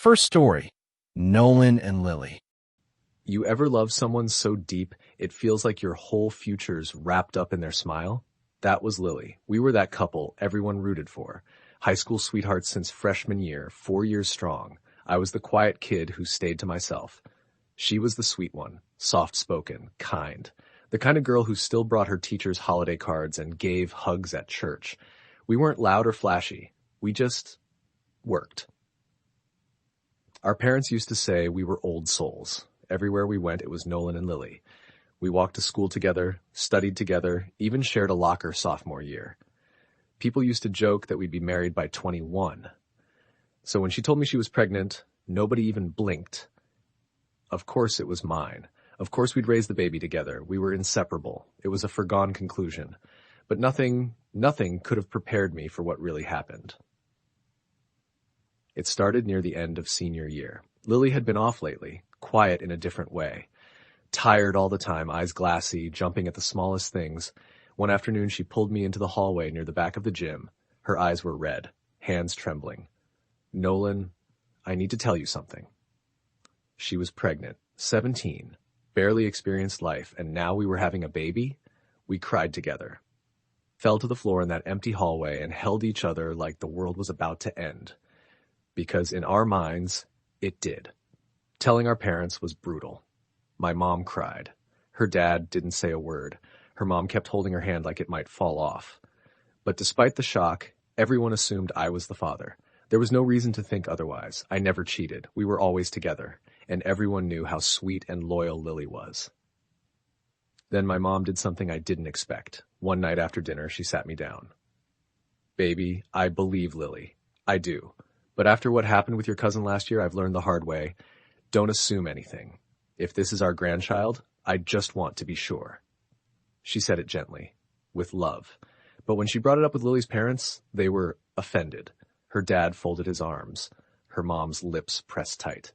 First story, Nolan and Lily. You ever love someone so deep it feels like your whole future's wrapped up in their smile? That was Lily. We were that couple everyone rooted for. High school sweethearts since freshman year, 4 years strong. I was the quiet kid who stayed to myself. She was the sweet one, soft-spoken, kind. The kind of girl who still brought her teachers holiday cards and gave hugs at church. We weren't loud or flashy. We just worked. Our parents used to say we were old souls. Everywhere we went, it was Nolan and Lily. We walked to school together, studied together, even shared a locker sophomore year. People used to joke that we'd be married by 21. So when she told me she was pregnant, nobody even blinked. Of course it was mine. Of course we'd raise the baby together. We were inseparable. It was a foregone conclusion. But nothing could have prepared me for what really happened. It started near the end of senior year. Lily had been off lately, quiet in a different way. Tired all the time, eyes glassy, jumping at the smallest things. One afternoon she pulled me into the hallway near the back of the gym. Her eyes were red, hands trembling. "Nolan, I need to tell you something." She was pregnant, 17, barely experienced life, and now we were having a baby? We cried together, fell to the floor in that empty hallway and held each other like the world was about to end. Because in our minds, it did. Telling our parents was brutal. My mom cried. Her dad didn't say a word. Her mom kept holding her hand like it might fall off. But despite the shock, everyone assumed I was the father. There was no reason to think otherwise. I never cheated. We were always together. And everyone knew how sweet and loyal Lily was. Then my mom did something I didn't expect. One night after dinner, she sat me down. "Baby, I believe Lily. I do. But after what happened with your cousin last year, I've learned the hard way. Don't assume anything. If this is our grandchild, I just want to be sure." She said it gently, with love. But when she brought it up with Lily's parents, they were offended. Her dad folded his arms. Her mom's lips pressed tight.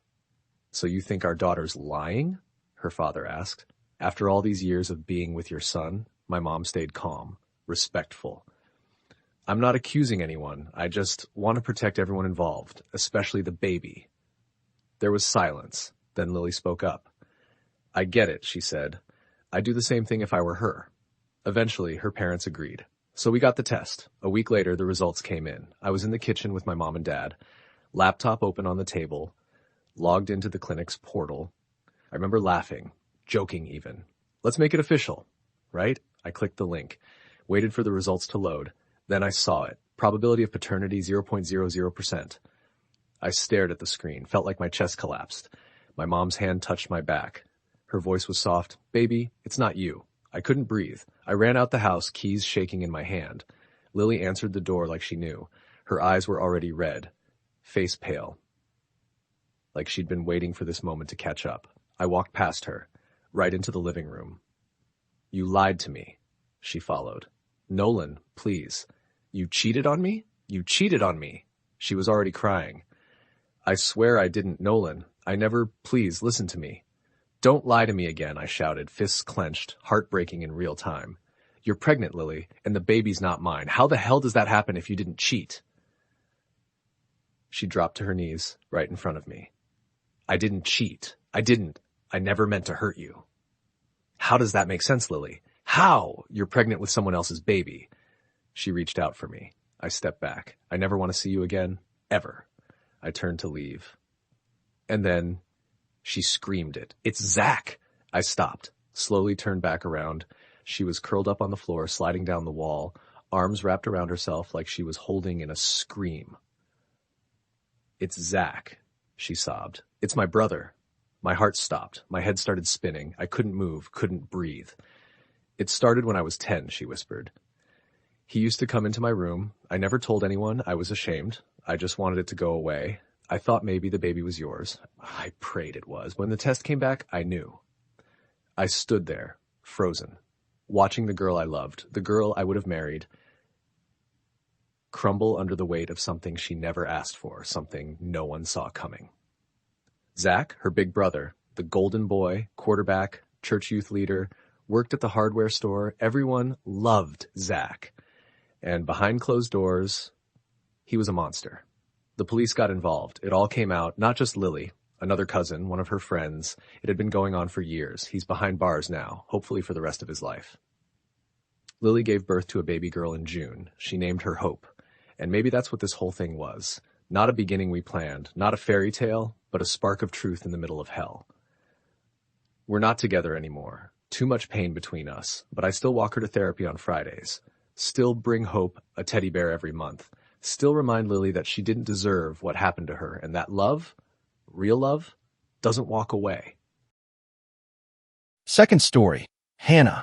"So you think our daughter's lying?" her father asked. After all these years of being with your son, my mom stayed calm, respectful. "I'm not accusing anyone. I just want to protect everyone involved, especially the baby." There was silence. Then Lily spoke up. "I get it," she said. "I'd do the same thing if I were her." Eventually, her parents agreed. So we got the test. A week later, the results came in. I was in the kitchen with my mom and dad, laptop open on the table, logged into the clinic's portal. I remember laughing, joking even. "Let's make it official," right? I clicked the link, waited for the results to load. Then I saw it. Probability of paternity 0.00%. I stared at the screen, felt like my chest collapsed. My mom's hand touched my back. Her voice was soft. "Baby, it's not you." I couldn't breathe. I ran out the house, keys shaking in my hand. Lily answered the door like she knew. Her eyes were already red, face pale, like she'd been waiting for this moment to catch up. I walked past her, right into the living room. "You lied to me," she followed. "Nolan, please. You cheated on me? You cheated on me." She was already crying. "I swear I didn't, Nolan. I never, please, listen to me." "Don't lie to me again," I shouted, fists clenched, heartbreaking in real time. "You're pregnant, Lily, and the baby's not mine. How the hell does that happen if you didn't cheat?" She dropped to her knees, right in front of me. "I didn't cheat. I didn't. I never meant to hurt you." "How does that make sense, Lily? How? You're pregnant with someone else's baby." She reached out for me. I stepped back. "I never want to see you again. Ever." I turned to leave. And then she screamed it. "It's Zach!" I stopped, slowly turned back around. She was curled up on the floor, sliding down the wall, arms wrapped around herself like she was holding in a scream. "It's Zach," she sobbed. "It's my brother." My heart stopped. My head started spinning. I couldn't move, couldn't breathe. "It started when I was 10, she whispered. "He used to come into my room. I never told anyone. I was ashamed. I just wanted it to go away. I thought maybe the baby was yours. I prayed it was. When the test came back, I knew." I stood there, frozen, watching the girl I loved, the girl I would have married, crumble under the weight of something she never asked for, something no one saw coming. Zach, her big brother, the golden boy, quarterback, church youth leader, worked at the hardware store. Everyone loved Zach. And behind closed doors, he was a monster. The police got involved. It all came out, not just Lily, another cousin, one of her friends. It had been going on for years. He's behind bars now, hopefully for the rest of his life. Lily gave birth to a baby girl in June. She named her Hope. And maybe that's what this whole thing was. Not a beginning we planned, not a fairy tale, but a spark of truth in the middle of hell. We're not together anymore. Too much pain between us, but I still walk her to therapy on Fridays. Still bring Hope a teddy bear every month. Still remind Lily that she didn't deserve what happened to her, and that love, real love, doesn't walk away. Second story, Hannah.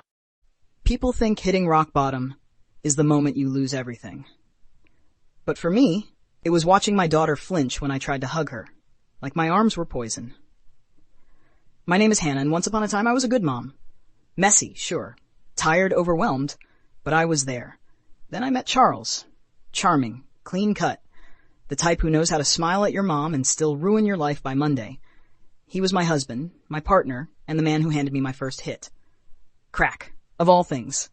People think hitting rock bottom is the moment you lose everything. But for me, it was watching my daughter flinch when I tried to hug her, like my arms were poison. My name is Hannah, and once upon a time I was a good mom. Messy, sure. Tired, overwhelmed, but I was there. Then I met Charles. Charming, clean cut. The type who knows how to smile at your mom and still ruin your life by Monday. He was my husband, my partner, and the man who handed me my first hit. Crack, of all things.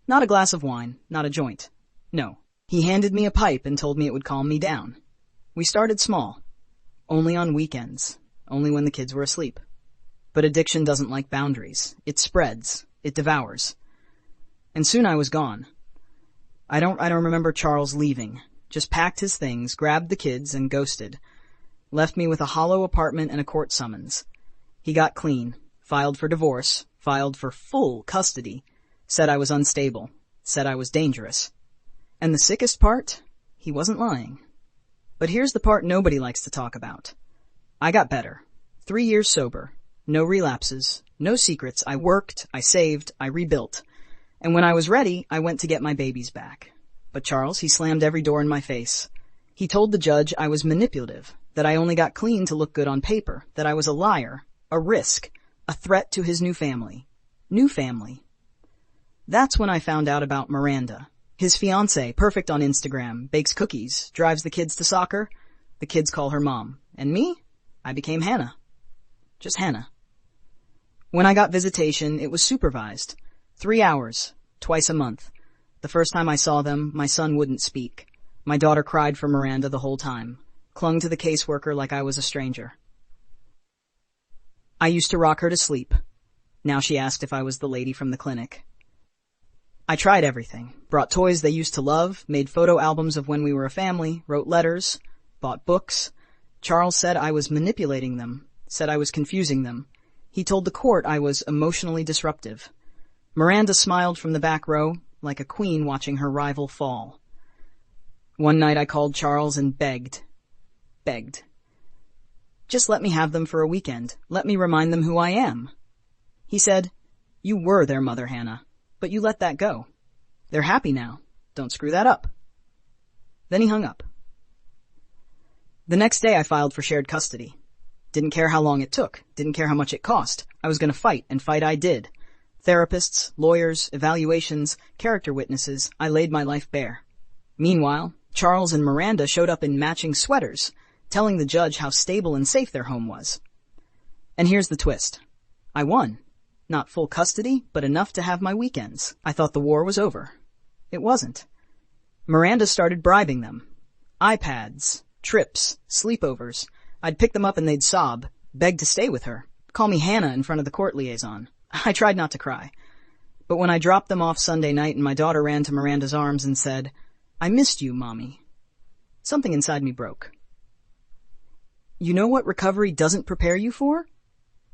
Not a glass of wine, not a joint. No. He handed me a pipe and told me it would calm me down. We started small. Only on weekends. Only when the kids were asleep. But addiction doesn't like boundaries. It spreads. It devours. And soon I was gone. I don't remember Charles leaving. Just packed his things, grabbed the kids, and ghosted. Left me with a hollow apartment and a court summons. He got clean. Filed for divorce. Filed for full custody. Said I was unstable. Said I was dangerous. And the sickest part? He wasn't lying. But here's the part nobody likes to talk about. I got better. 3 years sober. No relapses. No secrets. I worked. I saved. I rebuilt. And when I was ready, I went to get my babies back. But Charles, he slammed every door in my face. He told the judge I was manipulative, that I only got clean to look good on paper, that I was a liar, a risk, a threat to his new family. New family. That's when I found out about Miranda. His fiancée, perfect on Instagram, bakes cookies, drives the kids to soccer. The kids call her mom. And me? I became Hannah. Just Hannah. When I got visitation, it was supervised. 3 hours, twice a month. The first time I saw them, my son wouldn't speak. My daughter cried for Miranda the whole time, clung to the caseworker like I was a stranger. I used to rock her to sleep. Now she asked if I was the lady from the clinic. I tried everything. Brought toys they used to love, made photo albums of when we were a family, wrote letters, bought books. Charles said I was manipulating them, said I was confusing them. He told the court I was emotionally disruptive. Miranda smiled from the back row, like a queen watching her rival fall. One night I called Charles and begged. Just let me have them for a weekend. Let me remind them who I am. He said, "You were their mother, Hannah. But you let that go. They're happy now. Don't screw that up." Then he hung up. The next day I filed for shared custody. Didn't care how long it took. Didn't care how much it cost. I was going to fight, and fight I did. Therapists, lawyers, evaluations, character witnesses, I laid my life bare. Meanwhile, Charles and Miranda showed up in matching sweaters, telling the judge how stable and safe their home was. And here's the twist. I won. Not full custody, but enough to have my weekends. I thought the war was over. It wasn't. Miranda started bribing them. iPads, trips, sleepovers. I'd pick them up and they'd sob, beg to stay with her, call me Hannah in front of the court liaison. I tried not to cry. But when I dropped them off Sunday night and my daughter ran to Miranda's arms and said, "I missed you, Mommy," something inside me broke. You know what recovery doesn't prepare you for?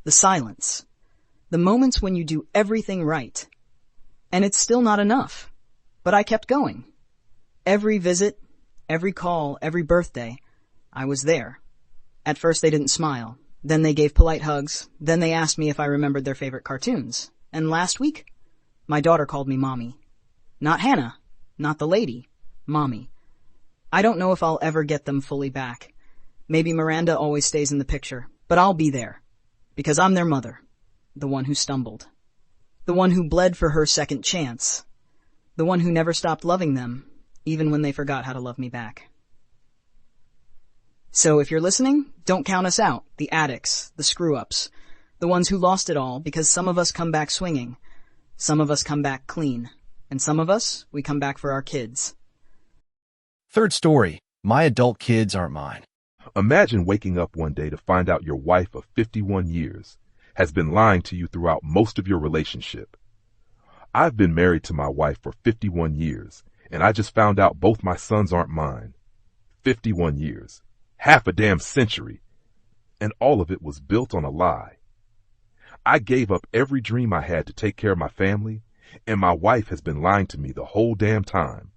The silence. The moments when you do everything right. And it's still not enough. But I kept going. Every visit, every call, every birthday, I was there. At first they didn't smile. Then they gave polite hugs. Then they asked me if I remembered their favorite cartoons. And last week, my daughter called me Mommy. Not Hannah. Not the lady. Mommy. I don't know if I'll ever get them fully back. Maybe Miranda always stays in the picture. But I'll be there. Because I'm their mother. The one who stumbled. The one who bled for her second chance. The one who never stopped loving them, even when they forgot how to love me back. So if you're listening, don't count us out, the addicts, the screw-ups, the ones who lost it all, because some of us come back swinging, some of us come back clean, and some of us, we come back for our kids. Third story, My adult kids aren't mine. Imagine waking up one day to find out your wife of 51 years has been lying to you throughout most of your relationship. I've been married to my wife for 51 years, and I just found out both my sons aren't mine. 51 years. Half a damn century. And all of it was built on a lie. I gave up every dream I had to take care of my family, and my wife has been lying to me the whole damn time.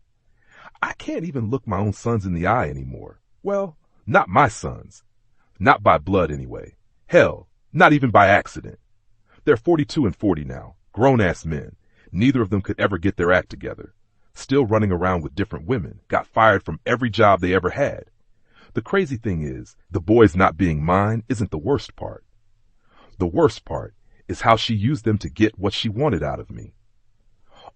I can't even look my own sons in the eye anymore. Well, not my sons. Not by blood anyway. Hell, not even by accident. They're 42 and 40 now, grown-ass men. Neither of them could ever get their act together. Still running around with different women, got fired from every job they ever had. The crazy thing is, the boys not being mine isn't the worst part. The worst part is how she used them to get what she wanted out of me.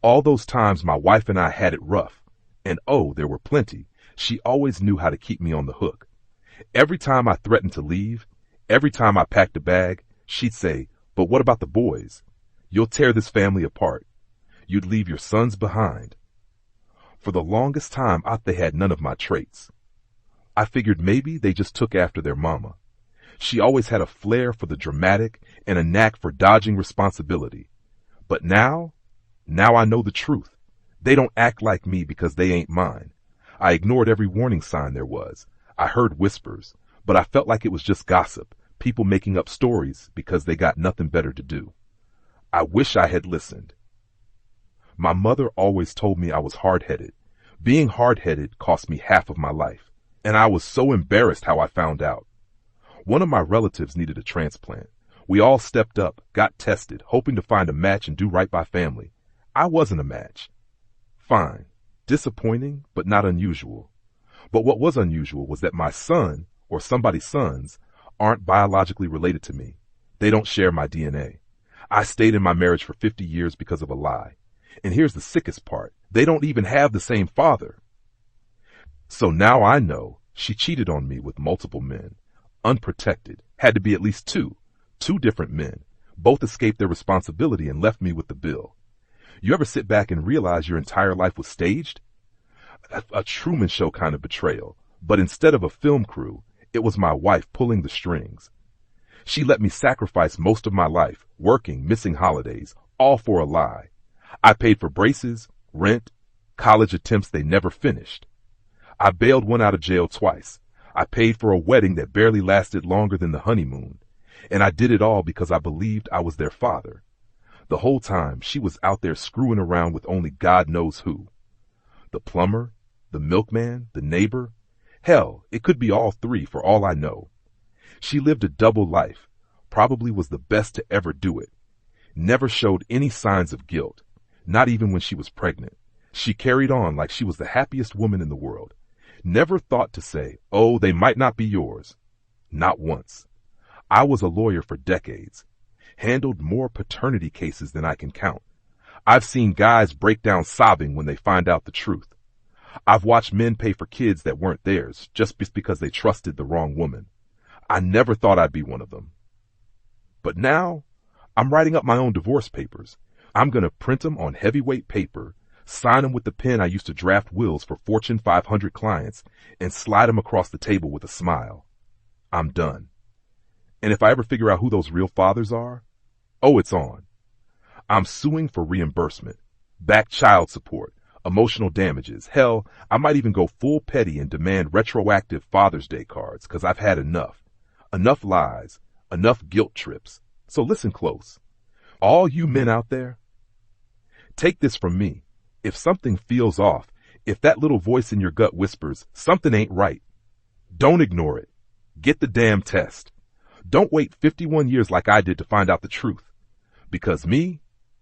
All those times my wife and I had it rough, and oh, there were plenty, she always knew how to keep me on the hook. Every time I threatened to leave, every time I packed a bag, she'd say, "But what about the boys? You'll tear this family apart. You'd leave your sons behind." For the longest time, they had none of my traits. I figured maybe they just took after their mama. She always had a flair for the dramatic and a knack for dodging responsibility. But now I know the truth. They don't act like me because they ain't mine. I ignored every warning sign there was. I heard whispers, but I felt like it was just gossip, people making up stories because they got nothing better to do. I wish I had listened. My mother always told me I was hard-headed. Being hard-headed cost me half of my life, and I was so embarrassed how I found out. One of my relatives needed a transplant. We all stepped up, got tested, hoping to find a match and do right by family. I wasn't a match. Fine. Disappointing, but not unusual. But what was unusual was that my son, or somebody's sons, aren't biologically related to me. They don't share my DNA. I stayed in my marriage for 50 years because of a lie. And here's the sickest part. They don't even have the same father. So now I know she cheated on me with multiple men. Unprotected. Had to be at least two different men. Both escaped their responsibility and left me with the bill. You ever sit back and realize your entire life was staged? A Truman Show kind of betrayal. But instead of a film crew, it was my wife pulling the strings. She let me sacrifice most of my life, working, missing holidays, all for a lie. I paid for braces, rent, college attempts they never finished. I bailed one out of jail twice. I paid for a wedding that barely lasted longer than the honeymoon. And I did it all because I believed I was their father. The whole time, she was out there screwing around with only God knows who. The plumber, the milkman, the neighbor. Hell, it could be all three for all I know. She lived a double life, probably was the best to ever do it. Never showed any signs of guilt, not even when she was pregnant. She carried on like she was the happiest woman in the world. Never thought to say, "Oh, they might not be yours." Not once. I was a lawyer for decades. Handled more paternity cases than I can count. I've seen guys break down sobbing when they find out the truth. I've watched men pay for kids that weren't theirs just because they trusted the wrong woman. I never thought I'd be one of them. But now, I'm writing up my own divorce papers. I'm going to print them on heavyweight paper, sign them with the pen I used to draft wills for Fortune 500 clients, and slide them across the table with a smile. I'm done. And if I ever figure out who those real fathers are, oh, it's on. I'm suing for reimbursement, back child support, emotional damages. Hell, I might even go full petty and demand retroactive Father's Day cards because I've had enough. Enough lies, enough guilt trips. So listen close. All you men out there, take this from me. If something feels off, if that little voice in your gut whispers, something ain't right, don't ignore it. Get the damn test. Don't wait 51 years like I did to find out the truth. Because me,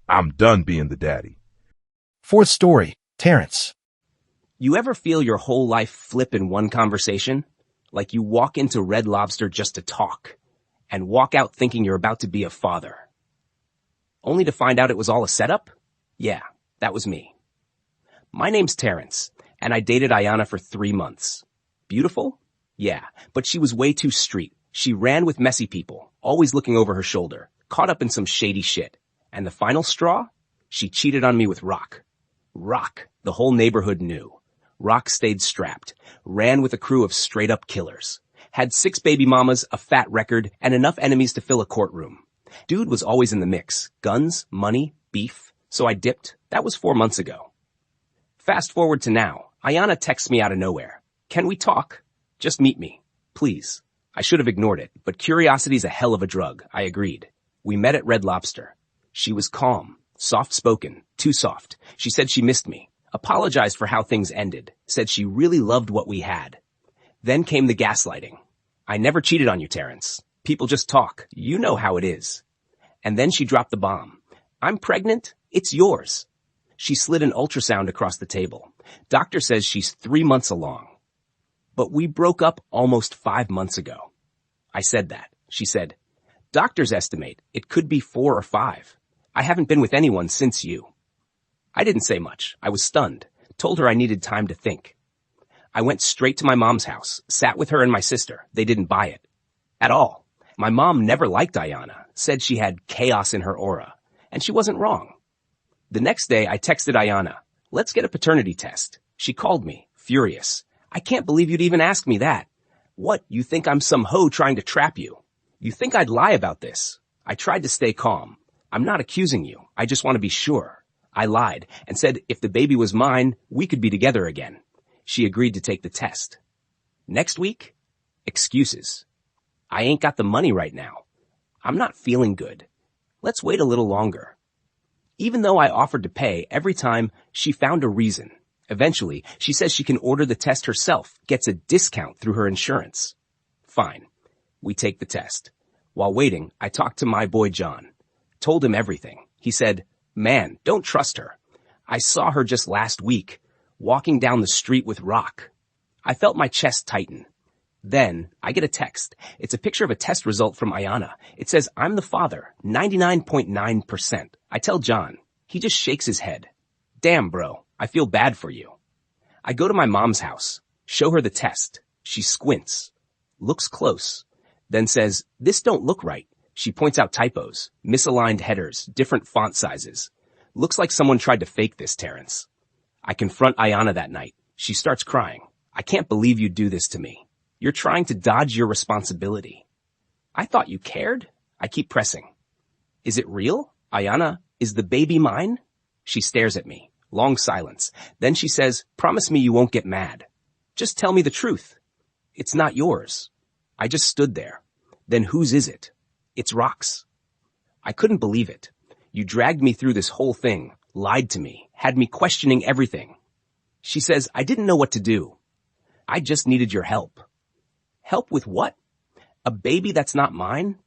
I'm done being the daddy. Fourth story, Terrence. You ever feel your whole life flip in one conversation? Like you walk into Red Lobster just to talk, and walk out thinking you're about to be a father. Only to find out it was all a setup? Yeah, that was me. My name's Terrence, and I dated Ayanna for 3 months. Beautiful? Yeah, but she was way too street. She ran with messy people, always looking over her shoulder, caught up in some shady shit. And the final straw? She cheated on me with Rock. Rock, the whole neighborhood knew. Rock stayed strapped, ran with a crew of straight-up killers. Had 6 baby mamas, a fat record, and enough enemies to fill a courtroom. Dude was always in the mix. Guns, money, beef. So I dipped. That was 4 months ago. Fast forward to now. Ayanna texts me out of nowhere. Can we talk? Just meet me. Please. I should have ignored it, but curiosity's a hell of a drug. I agreed. We met at Red Lobster. She was calm, soft-spoken, too soft. She said she missed me, apologized for how things ended, said she really loved what we had. Then came the gaslighting. I never cheated on you, Terrence. People just talk. You know how it is. And then she dropped the bomb. I'm pregnant. It's yours. She slid an ultrasound across the table. Doctor says she's 3 months along. But we broke up almost 5 months ago. I said that. She said, doctors estimate it could be 4 or 5. I haven't been with anyone since you. I didn't say much. I was stunned. Told her I needed time to think. I went straight to my mom's house, sat with her and my sister. They didn't buy it. At all. My mom never liked Ayanna, said she had chaos in her aura. And she wasn't wrong. The next day, I texted Ayanna, let's get a paternity test. She called me, furious. I can't believe you'd even ask me that. What, you think I'm some hoe trying to trap you? You think I'd lie about this? I tried to stay calm. I'm not accusing you. I just want to be sure. I lied and said if the baby was mine, we could be together again. She agreed to take the test. Next week? Excuses. I ain't got the money right now. I'm not feeling good. Let's wait a little longer. Even though I offered to pay, every time she found a reason. Eventually, she says she can order the test herself, gets a discount through her insurance. Fine. We take the test. While waiting, I talked to my boy John. Told him everything. He said, man, don't trust her. I saw her just last week, walking down the street with Rock. I felt my chest tighten. Then, I get a text. It's a picture of a test result from Ayanna. It says, I'm the father, 99.9%. I tell John. He just shakes his head. Damn, bro, I feel bad for you. I go to my mom's house, show her the test. She squints, looks close, then says, this don't look right. She points out typos, misaligned headers, different font sizes. Looks like someone tried to fake this, Terrence. I confront Ayanna that night. She starts crying. I can't believe you'd do this to me. You're trying to dodge your responsibility. I thought you cared. I keep pressing. Is it real? Ayanna, is the baby mine? She stares at me. Long silence. Then she says, promise me you won't get mad. Just tell me the truth. It's not yours. I just stood there. Then whose is it? It's Rock's. I couldn't believe it. You dragged me through this whole thing, lied to me, had me questioning everything. She says, I didn't know what to do. I just needed your help. Help with what? A baby that's not mine?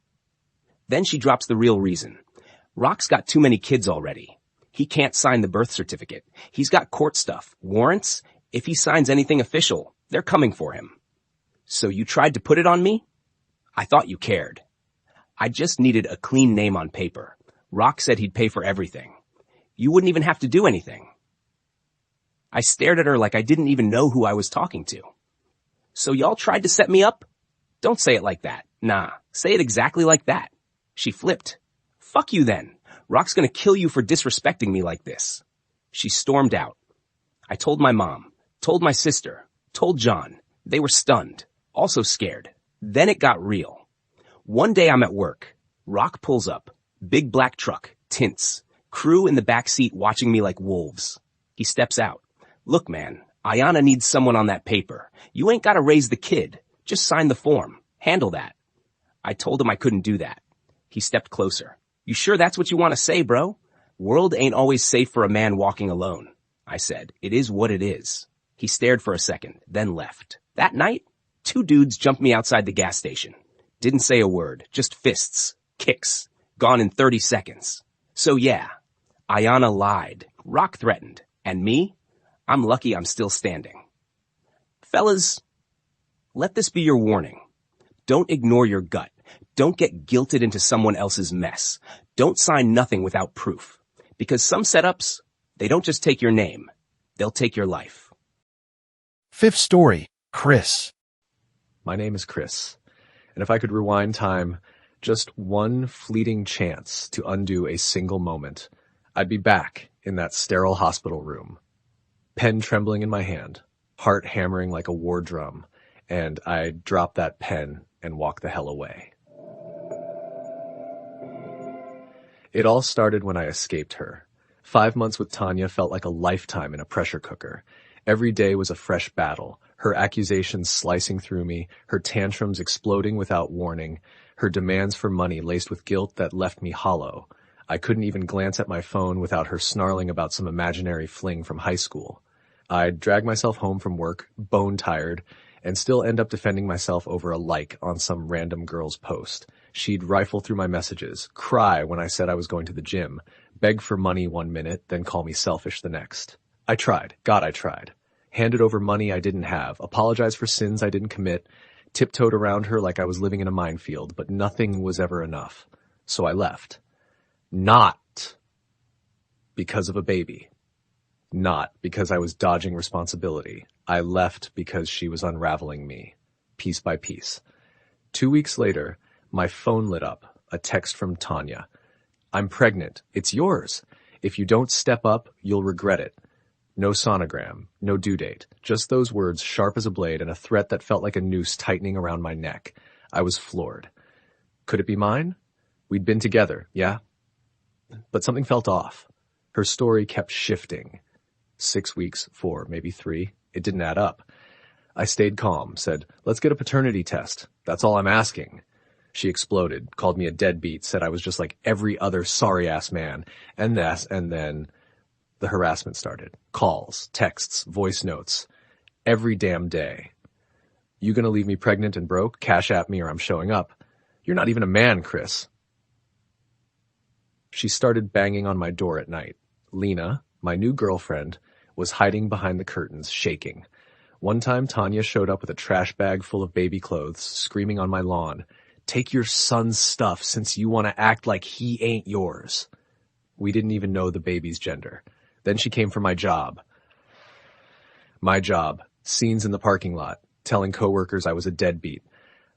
Then she drops the real reason. Rock's got too many kids already. He can't sign the birth certificate. He's got court stuff, warrants. If he signs anything official, they're coming for him. So you tried to put it on me? I thought you cared. I just needed a clean name on paper. Rock said he'd pay for everything. You wouldn't even have to do anything. I stared at her like I didn't even know who I was talking to. So y'all tried to set me up? Don't say it like that. Nah, say it exactly like that. She flipped. Fuck you then. Rock's gonna kill you for disrespecting me like this. She stormed out. I told my mom, told my sister, told John. They were stunned, also scared. Then it got real. One day I'm at work. Rock pulls up. Big black truck, tints. Crew in the back seat watching me like wolves. He steps out. Look, man, Ayanna needs someone on that paper. You ain't gotta raise the kid. Just sign the form. Handle that. I told him I couldn't do that. He stepped closer. You sure that's what you want to say, bro? World ain't always safe for a man walking alone. I said, it is what it is. He stared for a second, then left. That night, 2 dudes jumped me outside the gas station. Didn't say a word, just fists, kicks, gone in 30 seconds. So yeah, Ayanna lied, Rock threatened, and me? I'm lucky I'm still standing. Fellas, let this be your warning. Don't ignore your gut. Don't get guilted into someone else's mess. Don't sign nothing without proof. Because some setups, they don't just take your name. They'll take your life. 5th story, Chris. My name is Chris, and if I could rewind time just one fleeting chance to undo a single moment, I'd be back in that sterile hospital room, pen trembling in my hand, heart hammering like a war drum, and I dropped that pen and walked the hell away. It all started when I escaped her. 5 months with Tanya felt like a lifetime in a pressure cooker. Every day was a fresh battle, her accusations slicing through me, her tantrums exploding without warning, her demands for money laced with guilt that left me hollow. I couldn't even glance at my phone without her snarling about some imaginary fling from high school. I'd drag myself home from work, bone-tired, and still end up defending myself over a like on some random girl's post. She'd rifle through my messages, cry when I said I was going to the gym, beg for money one minute, then call me selfish the next. I tried. God, I tried. Handed over money I didn't have, apologized for sins I didn't commit, tiptoed around her like I was living in a minefield, but nothing was ever enough. So I left. Not because of a baby. Not because I was dodging responsibility. I left because she was unraveling me, piece by piece. 2 weeks later, my phone lit up, a text from Tanya. I'm pregnant. It's yours. If you don't step up, you'll regret it. No sonogram, no due date, just those words sharp as a blade and a threat that felt like a noose tightening around my neck. I was floored. Could it be mine? We'd been together, yeah? But something felt off. Her story kept shifting. 6 weeks, 4, maybe 3. It didn't add up. I stayed calm, said, let's get a paternity test. That's all I'm asking. She exploded, called me a deadbeat, said I was just like every other sorry-ass man. And then the harassment started. Calls, texts, voice notes. Every damn day. You gonna leave me pregnant and broke? Cash at me or I'm showing up. You're not even a man, Chris. She started banging on my door at night. Lena, my new girlfriend, was hiding behind the curtains, shaking. One time, Tanya showed up with a trash bag full of baby clothes, screaming on my lawn, take your son's stuff since you want to act like he ain't yours. We didn't even know the baby's gender. Then she came for my job. My job, scenes in the parking lot, telling coworkers I was a deadbeat,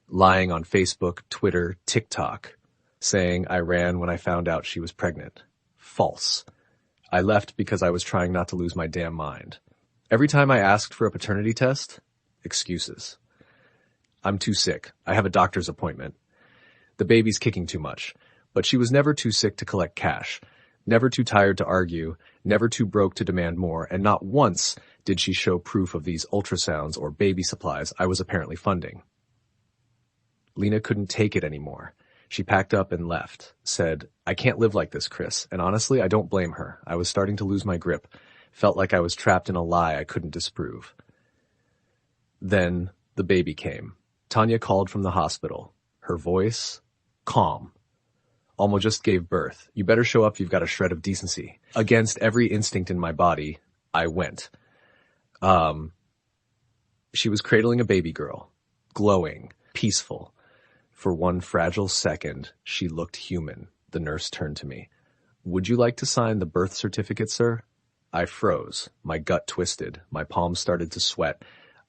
lying on Facebook, Twitter, TikTok, saying I ran when I found out she was pregnant. False. I left because I was trying not to lose my damn mind. Every time I asked for a paternity test, excuses. I'm too sick. I have a doctor's appointment. The baby's kicking too much. But she was never too sick to collect cash, never too tired to argue, never too broke to demand more, and not once did she show proof of these ultrasounds or baby supplies I was apparently funding. Lena couldn't take it anymore. She packed up and left, said, I can't live like this, Chris, and honestly, I don't blame her. I was starting to lose my grip, felt like I was trapped in a lie I couldn't disprove. Then the baby came. Tanya called from the hospital. Her voice, calm. Almo just gave birth. You better show up if you've got a shred of decency. Against every instinct in my body, I went. She was cradling a baby girl, glowing, peaceful. For one fragile second, she looked human. The nurse turned to me. Would you like to sign the birth certificate, sir? I froze. My gut twisted. My palms started to sweat.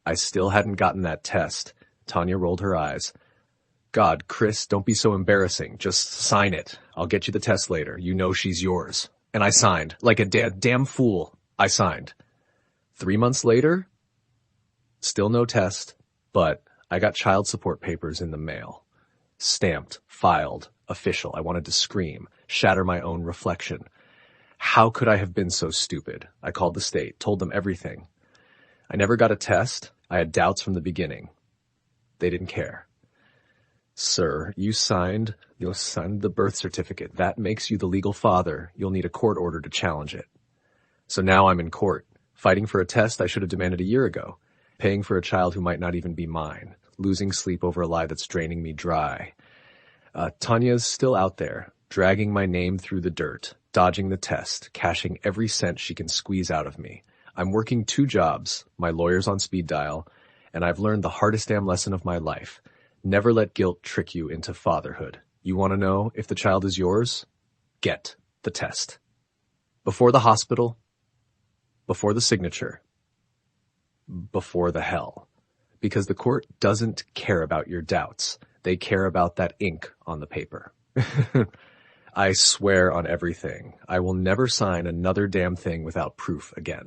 I still hadn't gotten that test. Tanya rolled her eyes. God, Chris, don't be so embarrassing. Just sign it. I'll get you the test later. You know she's yours. And I signed. Like a damn fool. I signed. 3 months later, still no test, but I got child support papers in the mail. Stamped, filed, official. I wanted to scream, shatter my own reflection. How could I have been so stupid? I called the state, told them everything. I never got a test. I had doubts from the beginning. They didn't care. Sir, you signed the birth certificate. That makes you the legal father. You'll need a court order to challenge it. So now I'm in court, fighting for a test I should have demanded a year ago, paying for a child who might not even be mine, losing sleep over a lie that's draining me dry. Tanya's still out there, dragging my name through the dirt, dodging the test, cashing every cent she can squeeze out of me. I'm working 2 jobs, my lawyer's on speed dial, and I've learned the hardest damn lesson of my life. Never let guilt trick you into fatherhood. You want to know if the child is yours? Get the test. Before the hospital, before the signature, before the hell. Because the court doesn't care about your doubts. They care about that ink on the paper. I swear on everything, I will never sign another damn thing without proof again.